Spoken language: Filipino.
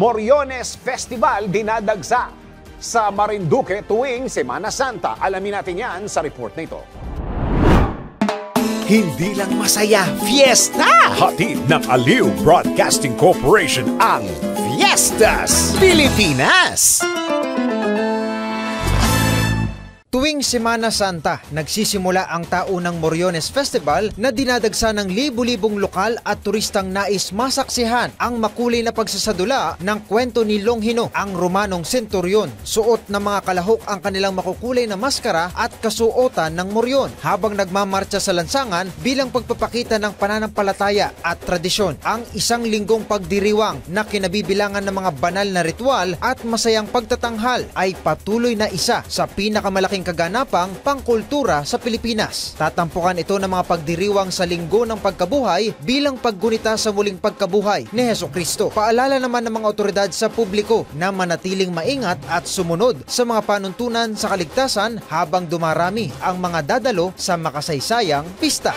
Moriones Festival dinadagsa sa Marinduque tuwing Semana Santa. Alamin natin yan sa report na ito. Hindi lang masaya, fiesta! Hatid ng Aliw Broadcasting Corporation ang Fiestas Pilipinas! Tuwing Semana Santa, nagsisimula ang taunang Moriones Festival na dinadagsa ng libu-libong lokal at turistang nais masaksihan ang makulay na pagsasadula ng kwento ni Longhino, ang Romanong senturyon. Suot ng mga kalahok ang kanilang makukulay na maskara at kasuotan ng moryon habang nagmamarcha sa lansangan bilang pagpapakita ng pananampalataya at tradisyon. Ang isang linggong pagdiriwang na kinabibilangan ng mga banal na ritual at masayang pagtatanghal ay patuloy na isa sa pinakamalaking kaganapang pangkultura sa Pilipinas. Tatampukan ito ng mga pagdiriwang sa linggo ng pagkabuhay bilang paggunita sa muling pagkabuhay ni Hesukristo. Paalala naman ng mga otoridad sa publiko na manatiling maingat at sumunod sa mga panuntunan sa kaligtasan habang dumarami ang mga dadalo sa makasaysayang pista.